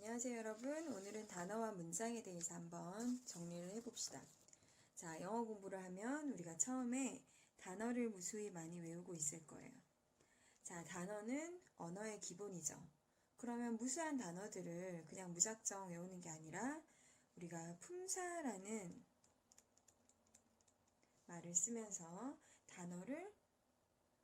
안녕하세요 여러분. 오늘은 단어와 문장에 대해서 한번 정리를 해봅시다. 자, 영어 공부를 하면 우리가 처음에 단어를 무수히 많이 외우고 있을 거예요. 자, 단어는 언어의 기본이죠. 그러면 무수한 단어들을 그냥 무작정 외우는 게 아니라 우리가 품사라는 말을 쓰면서 단어를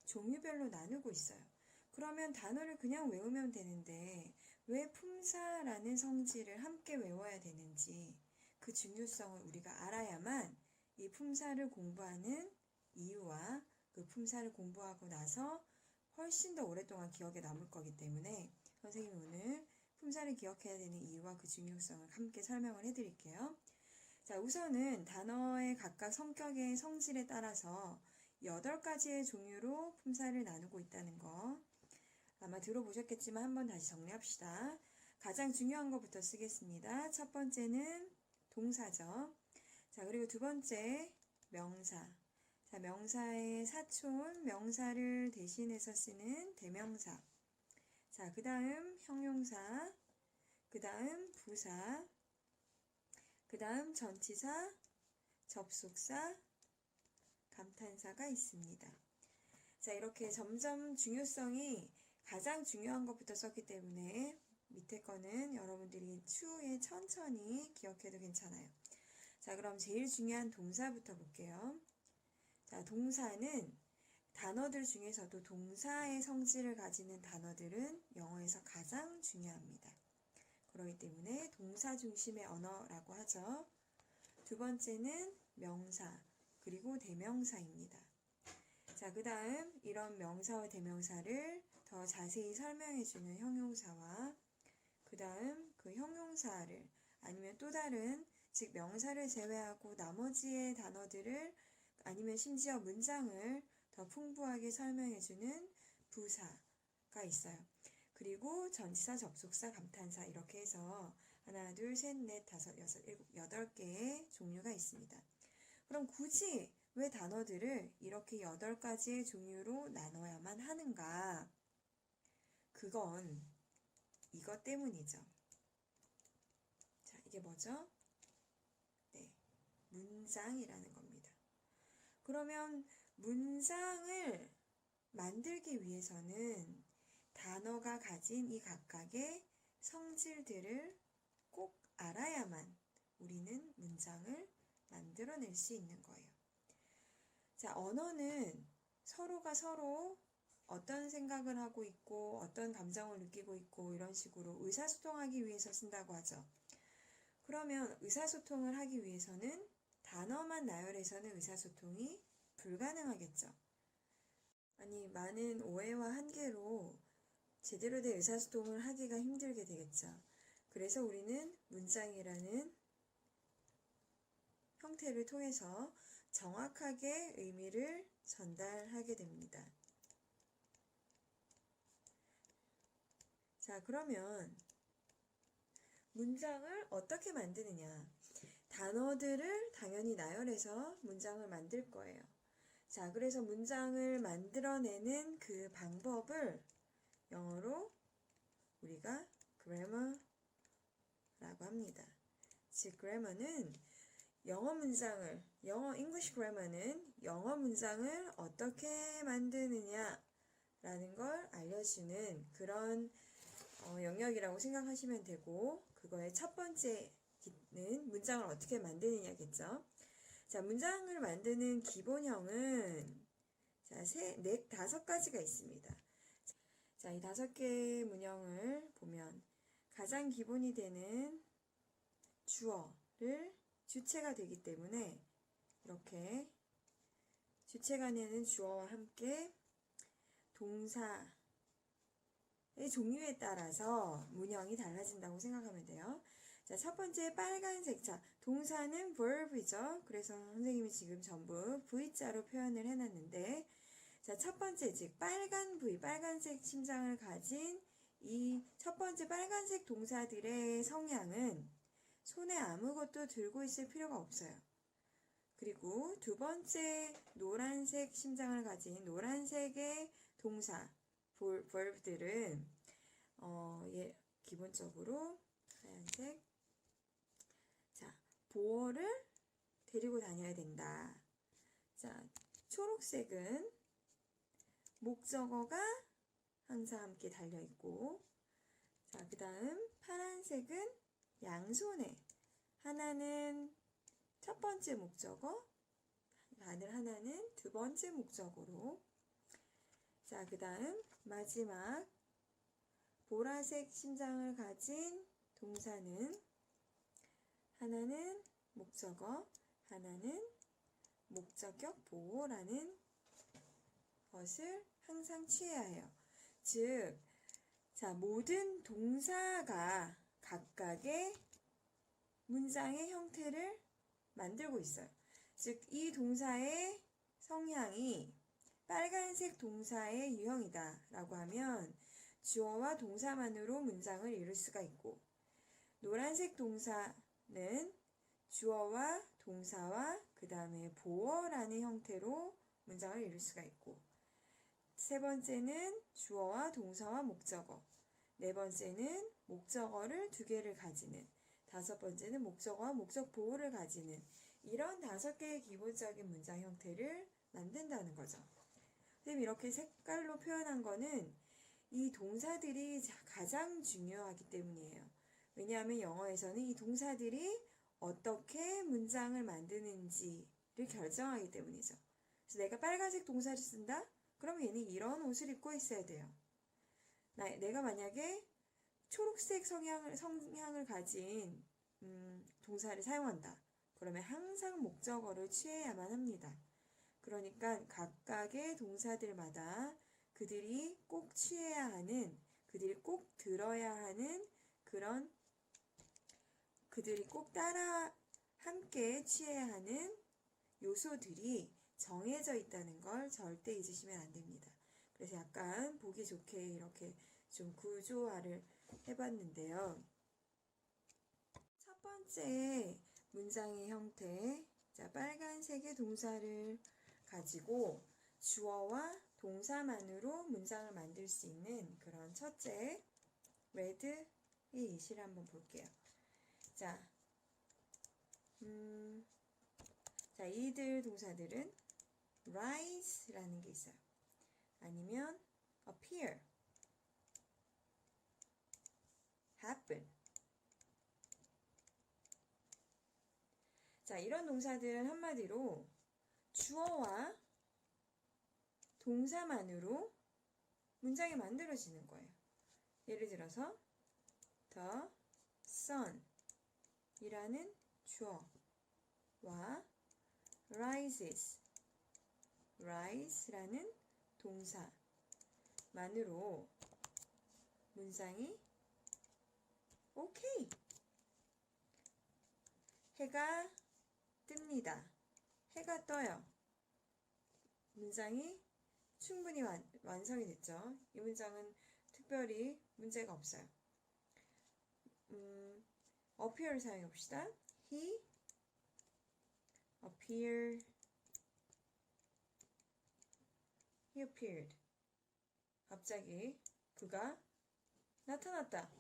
종류별로 나누고 있어요. 그러면 단어를 그냥 외우면 되는데 왜 품사라는 성질을 함께 외워야 되는지 그 중요성을 우리가 알아야만 이 품사를 공부하는 이유와 그 품사를 공부하고 나서 훨씬 더 오랫동안 기억에 남을 거기 때문에 선생님이 오늘 품사를 기억해야 되는 이유와 그 중요성을 함께 설명을 해드릴게요. 자, 우선은 단어의 각각 성격의 성질에 따라서 8가지의 종류로 품사를 나누고 있다는 거 아마 들어보셨겠지만 한번 다시 정리합시다. 가장 중요한 것부터 쓰겠습니다. 첫 번째는 동사죠. 자, 그리고 두 번째 명사. 자, 명사의 사촌, 명사를 대신해서 쓰는 대명사. 자, 그 다음 형용사, 그 다음 부사, 그 다음 전치사, 접속사, 감탄사가 있습니다. 자, 이렇게 점점 중요성이 가장 중요한 것부터 썼기 때문에 밑에 거는 여러분들이 추후에 천천히 기억해도 괜찮아요. 자, 그럼 제일 중요한 동사부터 볼게요. 자, 동사는 단어들 중에서도 동사의 성질을 가지는 단어들은 영어에서 가장 중요합니다. 그렇기 때문에 동사 중심의 언어라고 하죠. 두 번째는 명사, 그리고 대명사입니다. 자, 그 다음 이런 명사와 대명사를 더 자세히 설명해주는 형용사와 그 다음 그 형용사를 아니면 또 다른 즉 명사를 제외하고 나머지의 단어들을 아니면 심지어 문장을 더 풍부하게 설명해주는 부사가 있어요. 그리고 전치사, 접속사, 감탄사 이렇게 해서 하나, 둘, 셋, 넷, 다섯, 여섯, 일곱, 8개의 종류가 있습니다. 그럼 굳이 왜 단어들을 이렇게 8가지의 종류로 나눠야만 하는가? 그건 이것 때문이죠. 자, 이게 뭐죠? 네, 문장이라는 겁니다. 그러면 문장을 만들기 위해서는 단어가 가진 이 각각의 성질들을 꼭 알아야만 우리는 문장을 만들어낼 수 있는 거예요. 자, 언어는 서로가 서로 어떤 생각을 하고 있고 어떤 감정을 느끼고 있고 이런 식으로 의사소통하기 위해서 쓴다고 하죠. 그러면 의사소통을 하기 위해서는 단어만 나열해서는 의사소통이 불가능하겠죠. 아니, 많은 오해와 한계로 제대로 된 의사소통을 하기가 힘들게 되겠죠. 그래서 우리는 문장이라는 형태를 통해서 정확하게 의미를 전달하게 됩니다. 자, 그러면 문장을 어떻게 만드느냐? 단어들을 당연히 나열해서 문장을 만들 거예요. 자, 그래서 문장을 만들어내는 그 방법을 영어로 우리가 grammar라고 합니다. 즉, grammar는 English grammar는 영어 문장을 어떻게 만드느냐 라는 걸 알려주는 그런 영역이라고 생각하시면 되고, 그거의 첫 번째는 문장을 어떻게 만드느냐겠죠. 자, 문장을 만드는 기본형은 자, 5가지가 있습니다. 자, 이 5개의 문형을 보면 가장 기본이 되는 주어를 주체가 되기 때문에 이렇게 주체가 되는 주어와 함께 동사의 종류에 따라서 문형이 달라진다고 생각하면 돼요. 자, 첫 번째 빨간색. 자, 동사는 verb이죠. 그래서 선생님이 지금 전부 V자로 표현을 해놨는데, 자, 첫 번째, 즉 빨간 V, 빨간색 심장을 가진 이 첫 번째 빨간색 동사들의 성향은 손에 아무것도 들고 있을 필요가 없어요. 그리고 두 번째 노란색 심장을 가진 노란색의 동사, verb들은 기본적으로 하얀색. 자, 보어를 데리고 다녀야 된다. 자, 초록색은 목적어가 항상 함께 달려있고, 자, 그 다음 파란색은 양손에 하나는 첫 번째 목적어, 하나는 두 번째 목적어로. 자, 그 다음 마지막 보라색 심장을 가진 동사는 하나는 목적어, 하나는 목적격 보호라는 것을 항상 취해야 해요. 즉, 자, 모든 동사가 각각의 문장의 형태를 만들고 있어요. 즉, 이 동사의 성향이 빨간색 동사의 유형이다 라고 하면 주어와 동사만으로 문장을 이룰 수가 있고, 노란색 동사는 주어와 동사와 그 다음에 보어라는 형태로 문장을 이룰 수가 있고, 세 번째는 주어와 동사와 목적어, 네 번째는 목적어를 두 개를 가지는, 다섯 번째는 목적어와 목적 보호를 가지는 이런 5개의 기본적인 문장 형태를 만든다는 거죠. 선생님이 이렇게 색깔로 표현한 거는 이 동사들이 가장 중요하기 때문이에요. 왜냐하면 영어에서는 이 동사들이 어떻게 문장을 만드는지를 결정하기 때문이죠. 그래서 내가 빨간색 동사를 쓴다? 그러면 얘는 이런 옷을 입고 있어야 돼요. 내가 만약에 초록색 성향을 가진 동사를 사용한다. 그러면 항상 목적어를 취해야만 합니다. 그러니까 각각의 동사들마다 그들이 꼭 취해야 하는, 그들이 꼭 들어야 하는 그런, 그들이 꼭 따라 함께 취해야 하는 요소들이 정해져 있다는 걸 절대 잊으시면 안 됩니다. 그래서 약간 보기 좋게 이렇게 좀 구조화를 해봤는데요. 첫 번째 문장의 형태, 자, 빨간색의 동사를 가지고 주어와 동사만으로 문장을 만들 수 있는 그런 첫째 레드의 예시를 한번 볼게요. 자, 이들 동사들은 rise라는 게 있어요. 아니면 appear, happen. 자, 이런 동사들은 한마디로 주어와 동사만으로 문장이 만들어지는 거예요. 예를 들어서 the sun 이라는 주어와 rise라는 동사만으로 문장이 오케이. 해가 뜹니다. 해가 떠요. 문장이 충분히 완성이 됐죠. 이 문장은 특별히 문제가 없어요. appear를 사용해 봅시다. He appeared. 갑자기 그가 나타났다.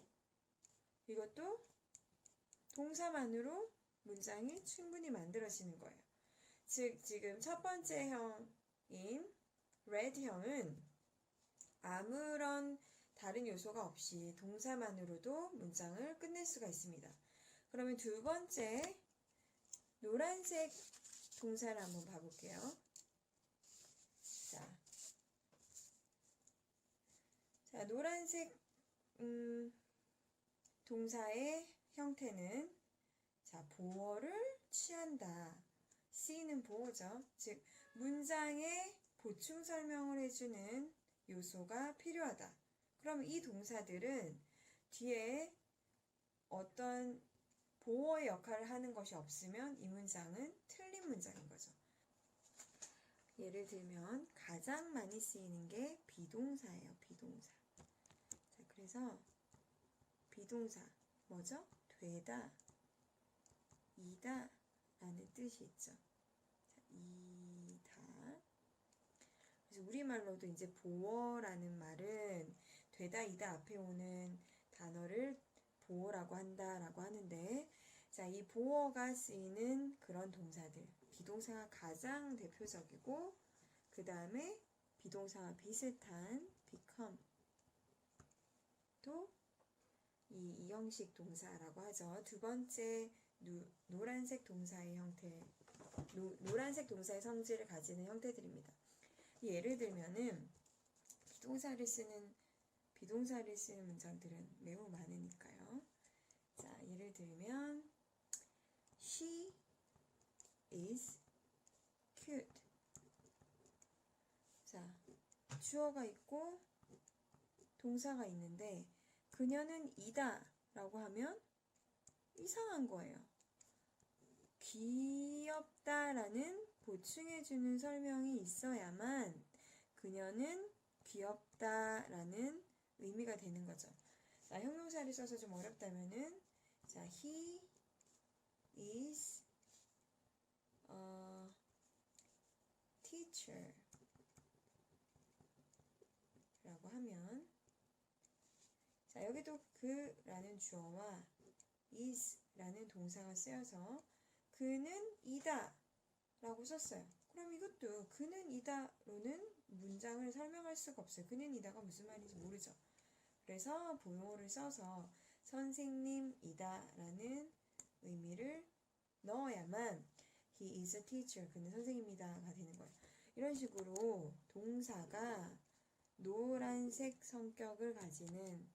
이것도 동사만으로 문장이 충분히 만들어지는 거예요. 즉, 지금 첫 번째 형인 red형은 아무런 다른 요소가 없이 동사만으로도 문장을 끝낼 수가 있습니다. 그러면 두 번째 노란색 동사를 한번 봐볼게요. 자, 노란색 동사의 형태는 자, 보어를 취한다. C는 보어죠. 즉, 문장에 보충 설명을 해주는 요소가 필요하다. 그럼 이 동사들은 뒤에 어떤 보어의 역할을 하는 것이 없으면 이 문장은 틀린 문장인 거죠. 예를 들면 가장 많이 쓰이는 게 비동사예요. 비동사. 자, 그래서 비동사 뭐죠? 되다, 이다 라는 뜻이 있죠. 자, 이다. 그래서 우리말로도 이제 보어라는 말은 되다, 이다 앞에 오는 단어를 보어라고 한다라고 하는데, 자, 이 보어가 쓰이는 그런 동사들, 비동사가 가장 대표적이고, 그 다음에 비동사와 비슷한 become 또 이 형식 동사라고 하죠. 두 번째 노란색 동사의 형태, 노란색 동사의 성질을 가지는 형태들입니다. 예를 들면은 비동사를 쓰는 문장들은 매우 많으니까요. 자, 예를 들면 She is cute. 자, 주어가 있고 동사가 있는데 그녀는 이다 라고 하면 이상한 거예요. 귀엽다라는 보충해주는 설명이 있어야만 그녀는 귀엽다라는 의미가 되는 거죠. 자, 형용사를 써서 좀 어렵다면은, 자, he is a teacher 라고 하면, 자, 여기도 그라는 주어와 is 라는 동사가 쓰여서 그는 이다 라고 썼어요. 그럼 이것도 그는 이다로는 문장을 설명할 수가 없어요. 그는 이다가 무슨 말인지 모르죠. 그래서 부용어를 써서 선생님이다 라는 의미를 넣어야만 he is a teacher, 그는 선생님이다가 되는 거예요. 이런 식으로 동사가 노란색 성격을 가지는,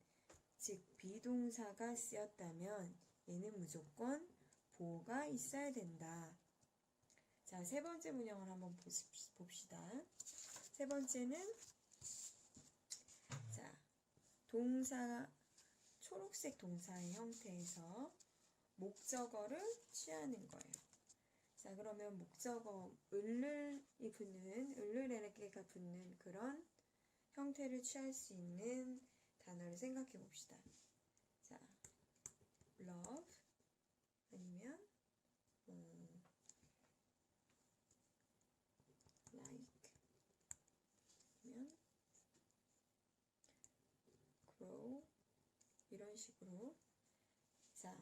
즉 비동사가 쓰였다면 얘는 무조건 보어가 있어야 된다. 자, 세 번째 문형을 한번 봅시다. 세 번째는, 자, 초록색 동사의 형태에서 목적어를 취하는 거예요. 자, 그러면 목적어, 을르레게가 붙는 그런 형태를 취할 수 있는 단어를 생각해 봅시다. 자, love 아니면 like 아니면 grow 이런 식으로, 자,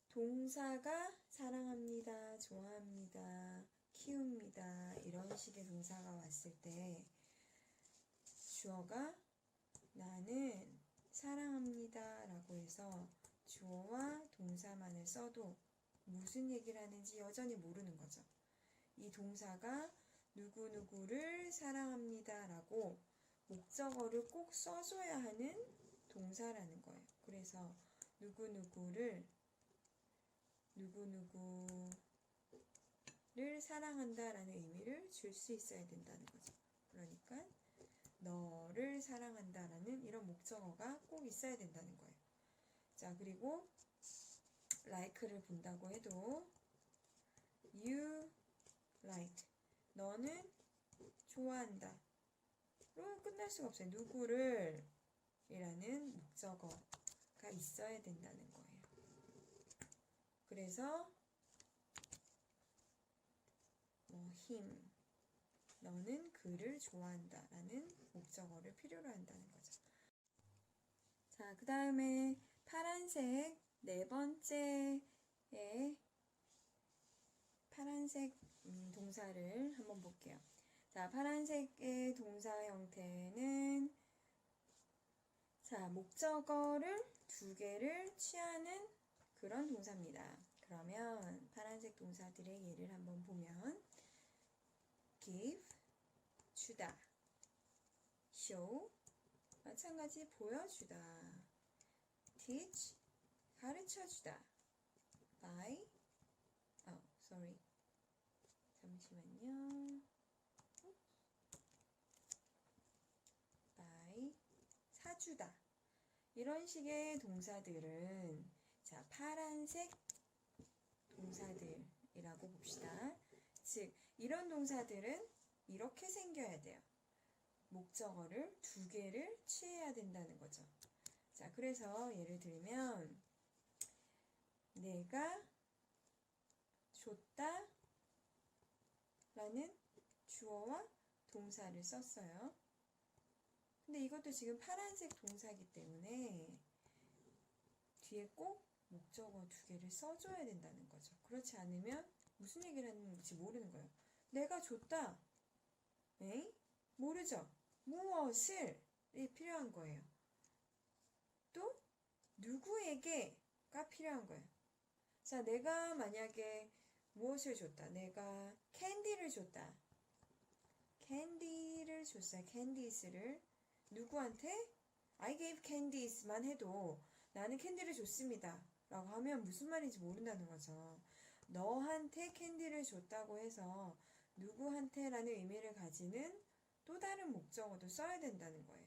동사가 사랑합니다, 좋아합니다, 키웁니다 이런 식의 동사가 왔을 때 주어가 나는 사랑합니다 라고 해서 주어와 동사만을 써도 무슨 얘기를 하는지 여전히 모르는 거죠. 이 동사가 누구누구를 사랑합니다 라고 목적어를 꼭 써줘야 하는 동사라는 거예요. 그래서 누구누구를 사랑한다 라는 의미를 줄 수 있어야 된다는 거죠. 그러니까 너를 사랑한다 라는 이런 목적어가 꼭 있어야 된다는 거예요. 자, 그리고 like를 본다고 해도 you like, 너는 좋아한다 로 끝날 수가 없어요. 누구를 이라는 목적어가 있어야 된다는 거예요. 그래서 him, 너는 그를 좋아한다 라는 목적어를 필요로 한다는 거죠. 자, 그 다음에 파란색 네 번째의 파란색 동사를 한번 볼게요. 자, 파란색의 동사 형태는, 자, 목적어를 두 개를 취하는 그런 동사입니다. 그러면 파란색 동사들의 예를 한번 보면 give, 주다, show, 마찬가지 보여주다, teach, 가르쳐주다, buy, 잠시만요. buy, 사주다. 이런 식의 동사들은, 자, 파란색 동사들이라고 봅시다. 즉, 이런 동사들은 이렇게 생겨야 돼요. 목적어를 두 개를 취해야 된다는 거죠. 자, 그래서 예를 들면 내가 줬다 라는 주어와 동사를 썼어요. 근데 이것도 지금 파란색 동사이기 때문에 뒤에 꼭 목적어 2개를 써줘야 된다는 거죠. 그렇지 않으면 무슨 얘기를 하는지 모르는 거예요. 내가 줬다. 에이? 모르죠. 무엇을이 필요한 거예요. 또 누구에게가 필요한 거예요. 자, 내가 만약에 무엇을 줬다. 내가 캔디를 줬다. 캔디를 줬어요. 캔디스를 누구한테? I gave candies만 해도 나는 캔디를 줬습니다. 라고 하면 무슨 말인지 모른다는 거죠. 너한테 캔디를 줬다고 해서 누구한테라는 의미를 가지는 또 다른 목적어도 써야 된다는 거예요.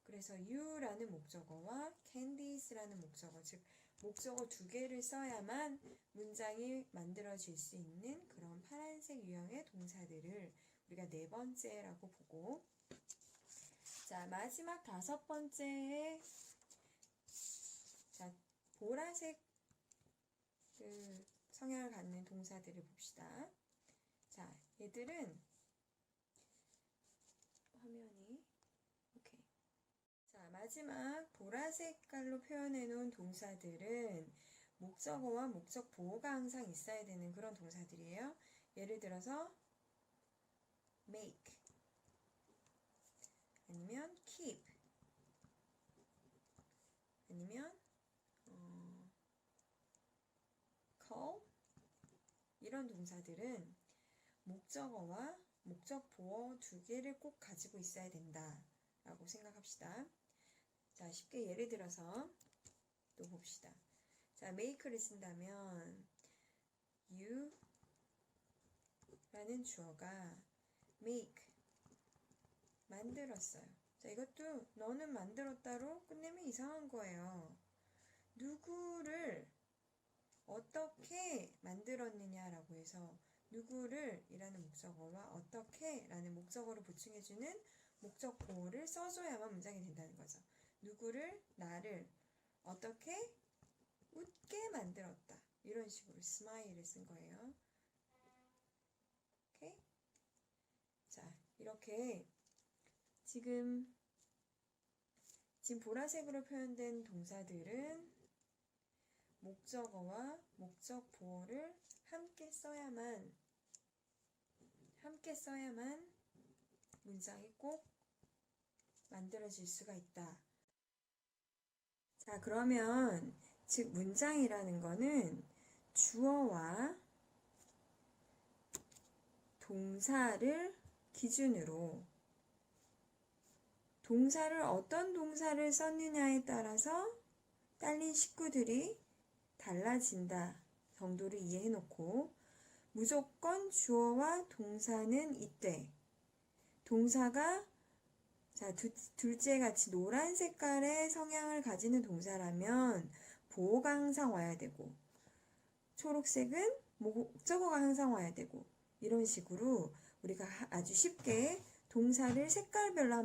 그래서 you라는 목적어와 candies라는 목적어, 즉 목적어 2개를 써야만 문장이 만들어질 수 있는 그런 파란색 유형의 동사들을 우리가 4번째라고 보고, 자, 마지막 5번째에 자, 보라색 그 성향을 갖는 동사들을 봅시다. 자, 얘들은 화면이 오케이. 자, 마지막 보라색 깔로 표현해 놓은 동사들은 목적어와 목적 보호가 항상 있어야 되는 그런 동사들이에요. 예를 들어서 make 아니면 keep 아니면 call 이런 동사들은 목적어와 목적 보호 2개를 꼭 가지고 있어야 된다 라고 생각합시다. 자, 쉽게 예를 들어서 또 봅시다. 자, make를 쓴다면 you 라는 주어가 make 만들었어요. 자, 이것도 너는 만들었다로 끝내면 이상한 거예요. 누구를 어떻게 만들었느냐라고 해서 누구를 이라는 목적어와 어떻게 라는 목적어로 보충해주는 목적 보호를 써줘야만 문장이 된다는 거죠. 누구를, 나를 어떻게 웃게 만들었다. 이런 식으로 스마일을 쓴 거예요. 오케이? 자, 이렇게 지금 보라색으로 표현된 동사들은 목적어와 목적 보호를 함께 써야만 문장이 꼭 만들어질 수가 있다. 자, 그러면 즉 문장이라는 거는 주어와 동사를 기준으로 동사를 어떤 동사를 썼느냐에 따라서 딸린 식구들이 달라진다 정도를 이해해 놓고 무조건 주어와 동사는 이때 동사가 자, 둘째 같이 노란 색깔의 성향을 가지는 동사라면 보호가 항상 와야 되고 초록색은 목적어가 항상 와야 되고 이런 식으로 우리가 아주 쉽게 동사를 색깔별로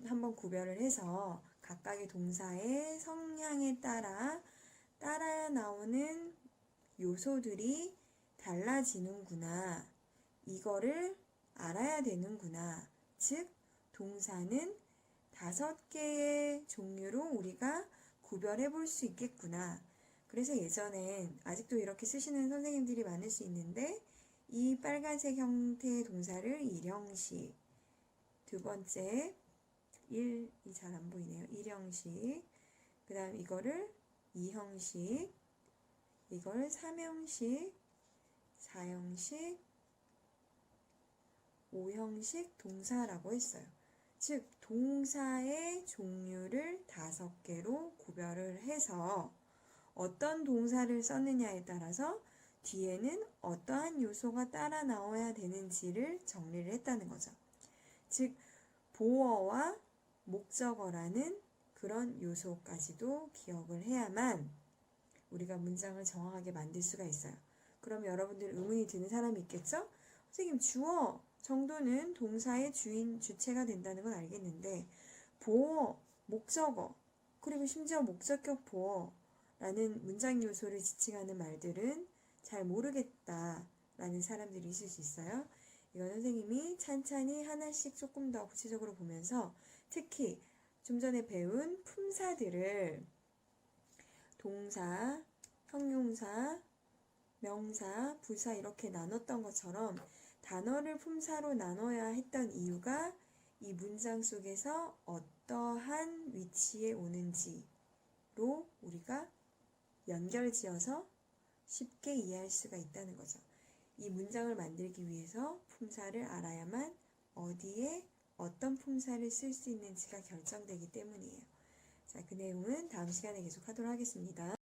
한번 구별을 해서 각각의 동사의 성향에 따라 나오는 요소들이 달라지는구나. 이거를 알아야 되는구나. 즉 동사는 5개의 종류로 우리가 구별해 볼 수 있겠구나. 그래서 예전엔 아직도 이렇게 쓰시는 선생님들이 많을 수 있는데 이 빨간색 형태의 동사를 1형식, 두 번째 1이 잘 안 보이네요. 1형식, 그 다음 이거를 2형식, 이걸 3형식, 4형식, 5형식 동사라고 했어요. 즉 동사의 종류를 5개로 구별을 해서 어떤 동사를 썼느냐에 따라서 뒤에는 어떠한 요소가 따라 나와야 되는지를 정리를 했다는 거죠. 즉 보어와 목적어라는 그런 요소까지도 기억을 해야만 우리가 문장을 정확하게 만들 수가 있어요. 그럼 여러분들 의문이 드는 사람이 있겠죠? 선생님 주어 정도는 동사의 주체가 된다는 건 알겠는데 보어, 목적어, 그리고 심지어 목적격 보어라는 문장 요소를 지칭하는 말들은 잘 모르겠다라는 사람들이 있을 수 있어요. 이건 선생님이 찬찬히 하나씩 조금 더 구체적으로 보면서 특히 좀 전에 배운 품사들을 동사, 형용사, 명사, 부사 이렇게 나눴던 것처럼 단어를 품사로 나눠야 했던 이유가 이 문장 속에서 어떠한 위치에 오는지로 우리가 연결지어서 쉽게 이해할 수가 있다는 거죠. 이 문장을 만들기 위해서 품사를 알아야만 어디에 어떤 품사를 쓸 수 있는지가 결정되기 때문이에요. 자, 그 내용은 다음 시간에 계속하도록 하겠습니다.